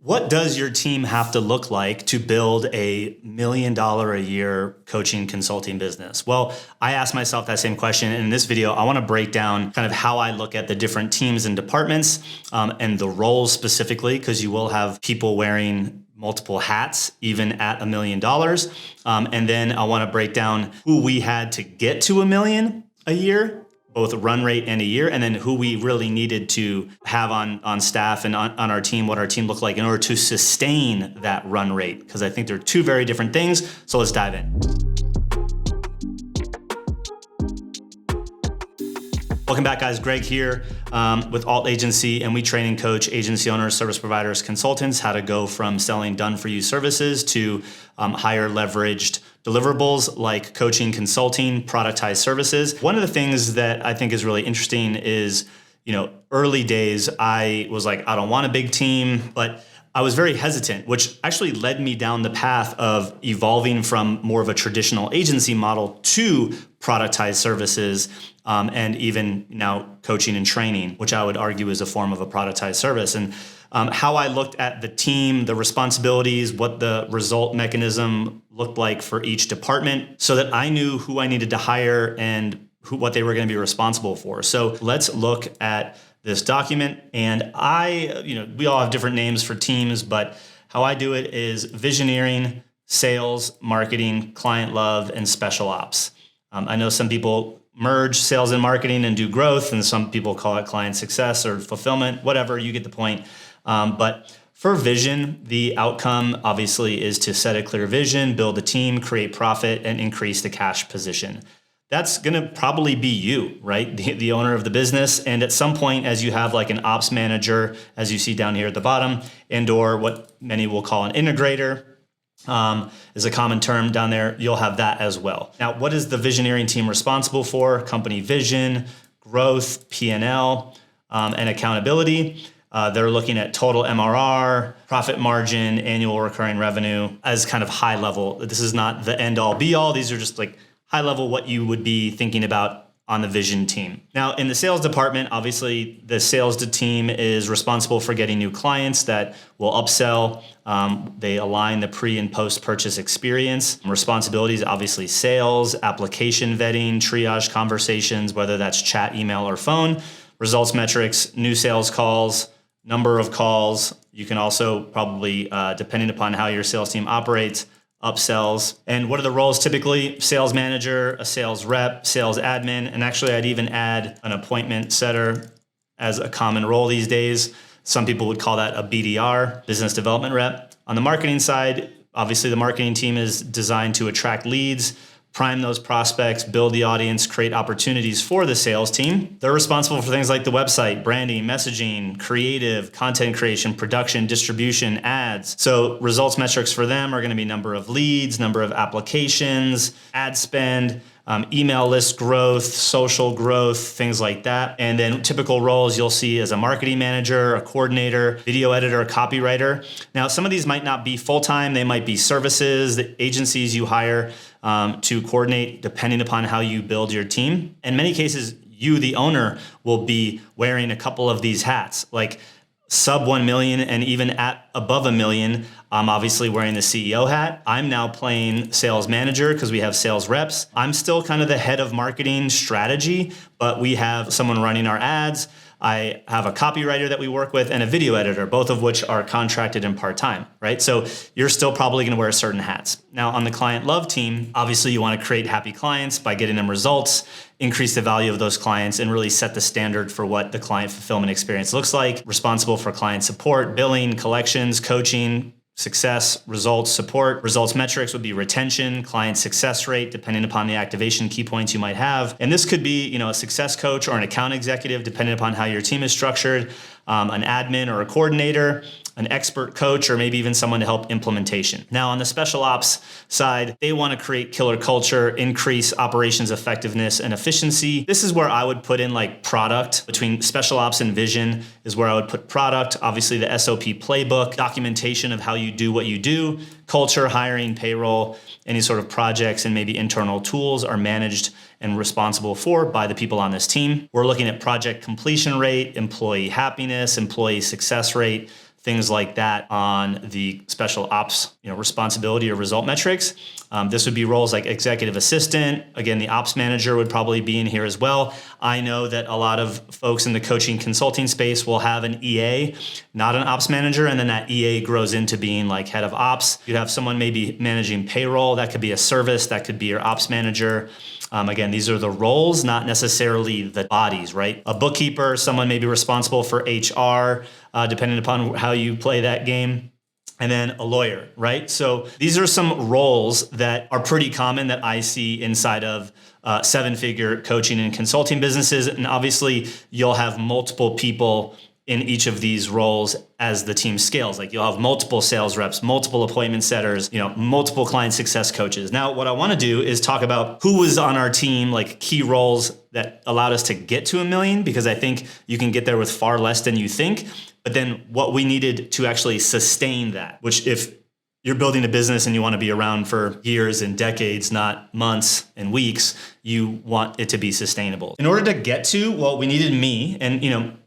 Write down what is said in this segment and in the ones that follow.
What does your team have to look like to build a $1 million a year coaching consulting business? Well, I asked myself that same question. And in this video, I want to break down kind of how I look at the different teams and departments and the roles specifically, because you will have people wearing multiple hats, even at $1 million. And then I want to break down who we had to get to $1 million a year, both run rate and a year, and then who we really needed to have on staff and on our team, what our team looked like in order to sustain that run rate. Because I think they're two very different things. So let's dive in. Welcome back, guys. Greg here with Alt Agency, and we train and coach agency owners, service providers, consultants how to go from selling done-for-you services to higher leveraged deliverables like coaching, consulting, productized services. One of the things that I think is really interesting is, early days, I was like, I don't want a big team, but I was very hesitant, which actually led me down the path of evolving from more of a traditional agency model to productized services, and even now coaching and training, which I would argue is a form of a productized service. And how I looked at the team, the responsibilities, what the result mechanism looked like for each department, so that I knew who I needed to hire and what they were going to be responsible for. So let's look at this document. And we all have different names for teams, but how I do it is visioneering, sales, marketing, client love, and special ops. I know some people merge sales and marketing and do growth, and some people call it client success or fulfillment, whatever, you get the point. But for vision, the outcome obviously is to set a clear vision, build a team, create profit, and increase the cash position. That's going to probably be you, right? The owner of the business. And at some point, as you have like an ops manager, as you see down here at the bottom, and or what many will call an integrator, is a common term down there, you'll have that as well. Now, what is the Visioneering team responsible for? Company vision, growth, P&L, and accountability. They're looking at total MRR, profit margin, annual recurring revenue as kind of high level. This is not the end all be all. These are just like high level what you would be thinking about on the vision team. Now, in the sales department, obviously the sales team is responsible for getting new clients that will upsell. They align the pre and post purchase experience. Responsibilities, obviously sales, application vetting, triage conversations, whether that's chat, email, or phone. Results metrics, new sales calls, number of calls. You can also probably, depending upon how your sales team operates, upsells. And what are the roles typically? Sales manager, a sales rep, sales admin, and actually I'd even add an appointment setter as a common role these days. Some people would call that a BDR, business development rep. On the marketing side, obviously the marketing team is designed to attract leads, prime those prospects, build the audience, create opportunities for the sales team. They're responsible for things like the website, branding, messaging, creative, content creation, production, distribution, ads. So results metrics for them are going to be number of leads, number of applications, ad spend, email list growth, social growth, things like that. And then typical roles you'll see as a marketing manager, a coordinator, video editor, a copywriter. Now, some of these might not be full-time. They might be services, the agencies you hire to coordinate depending upon how you build your team. In many cases, you, the owner, will be wearing a couple of these hats, like sub 1 million and even at above $1 million. I'm obviously wearing the CEO hat. I'm now playing sales manager because we have sales reps. I'm still kind of the head of marketing strategy, but we have someone running our ads. I have a copywriter that we work with and a video editor, both of which are contracted and part-time, right? So you're still probably going to wear certain hats. Now on the client love team, obviously you want to create happy clients by getting them results, increase the value of those clients, and really set the standard for what the client fulfillment experience looks like. Responsible for client support, billing, collections, coaching, success, results, support. Results metrics would be retention, client success rate, depending upon the activation key points you might have. And this could be, a success coach or an account executive, depending upon how your team is structured, an admin or a coordinator, an expert coach, or maybe even someone to help implementation. Now, on the special ops side, they want to create killer culture, increase operations effectiveness and efficiency. This is where I would put in like product. Between special ops and vision is where I would put product, obviously the SOP playbook, documentation of how you do what you do, culture, hiring, payroll, any sort of projects and maybe internal tools are managed and responsible for by the people on this team. We're looking at project completion rate, employee happiness, employee success rate, things like that on the special ops, responsibility or result metrics. This would be roles like executive assistant. Again, the ops manager would probably be in here as well. I know that a lot of folks in the coaching consulting space will have an EA, not an ops manager, and then that EA grows into being like head of ops. You'd have someone maybe managing payroll. That could be a service. That could be your ops manager. Again, these are the roles, not necessarily the bodies, right? A bookkeeper, someone maybe responsible for HR, depending upon how you play that game. And then a lawyer, right? So these are some roles that are pretty common that I see inside of seven-figure coaching and consulting businesses. And obviously, you'll have multiple people in each of these roles as the team scales. Like you'll have multiple sales reps, multiple appointment setters, multiple client success coaches. Now, what I want to do is talk about who was on our team, like key roles that allowed us to get to $1 million, because I think you can get there with far less than you think. But then what we needed to actually sustain that, which if you're building a business and you want to be around for years and decades, not months and weeks, you want it to be sustainable. In order to get to, we needed me. And,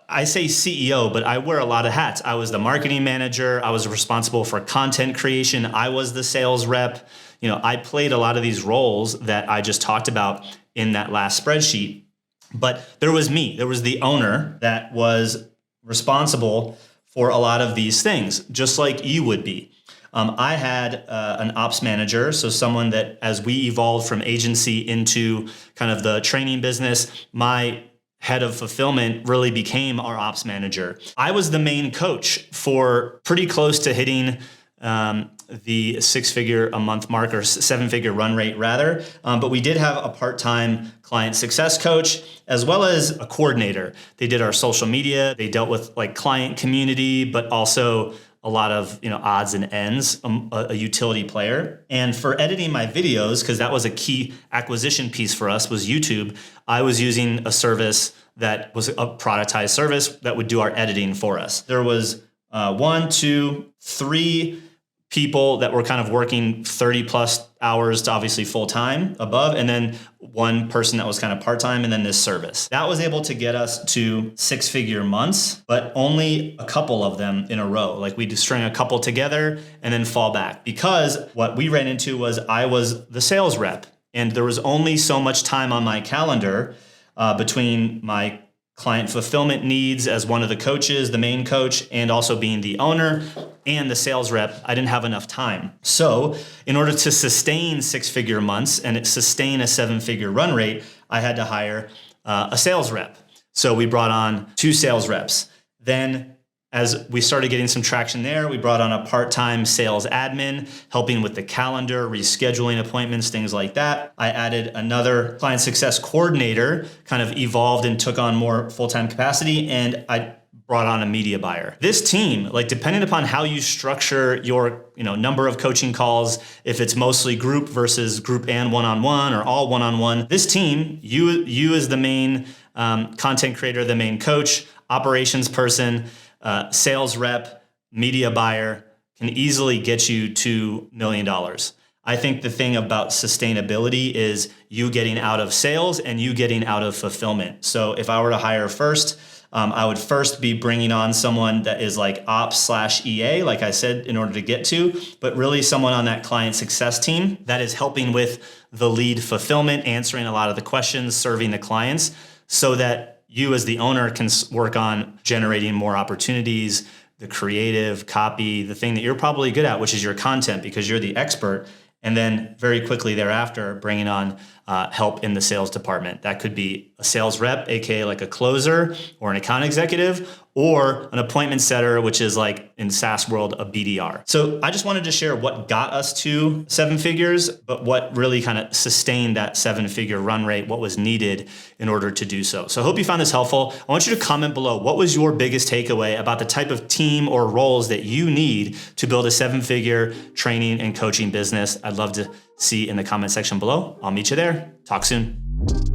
I say CEO, but I wear a lot of hats. I was the marketing manager. I was responsible for content creation. I was the sales rep. I played a lot of these roles that I just talked about in that last spreadsheet. But there was me. There was the owner that was responsible for a lot of these things, just like you would be. I had an ops manager, so someone that as we evolved from agency into kind of the training business, my head of fulfillment really became our ops manager. I was the main coach for pretty close to hitting the 6-figure a month mark, or 7-figure run rate rather. But we did have a part-time client success coach as well as a coordinator. They did our social media. They dealt with like client community, but also a lot of odds and ends, a utility player. And for editing my videos, because that was a key acquisition piece for us, was YouTube. I was using a service that was a productized service that would do our editing for us. There was 1, 2, 3 people that were kind of working 30 plus hours to obviously full time above, and then one person that was kind of part-time, and then this service. That was able to get us to 6-figure months, but only a couple of them in a row. Like we'd string a couple together and then fall back, because what we ran into was I was the sales rep, and there was only so much time on my calendar between my client fulfillment needs as one of the coaches, the main coach, and also being the owner and the sales rep. I didn't have enough time. So in order to sustain 6-figure months and sustain a 7-figure run rate, I had to hire a sales rep. So we brought on 2 sales reps. Then as we started getting some traction there, we brought on a part-time sales admin, helping with the calendar, rescheduling appointments, things like that. I added another client success coordinator, kind of evolved and took on more full-time capacity, and I brought on a media buyer. This team, like depending upon how you structure your number of coaching calls, if it's mostly group versus group and one-on-one or all one-on-one, this team, you as the main content creator, the main coach, operations person, sales rep, media buyer can easily get you to $1 million. I think the thing about sustainability is you getting out of sales and you getting out of fulfillment. So if I were to hire first, I would first be bringing on someone that is like ops/EA, like I said, in order to get to, but really someone on that client success team that is helping with the lead fulfillment, answering a lot of the questions, serving the clients, so that you as the owner can work on generating more opportunities, the creative copy, the thing that you're probably good at, which is your content, because you're the expert. And then very quickly thereafter, bringing on help in the sales department. That could be a sales rep, aka like a closer or an account executive, or an appointment setter, which is like in SaaS world, a BDR. So I just wanted to share what got us to 7 figures, but what really kind of sustained that 7-figure run rate, what was needed in order to do so. So I hope you found this helpful. I want you to comment below, what was your biggest takeaway about the type of team or roles that you need to build a 7-figure training and coaching business? I'd love to see in the comment section below. I'll meet you there. Talk soon.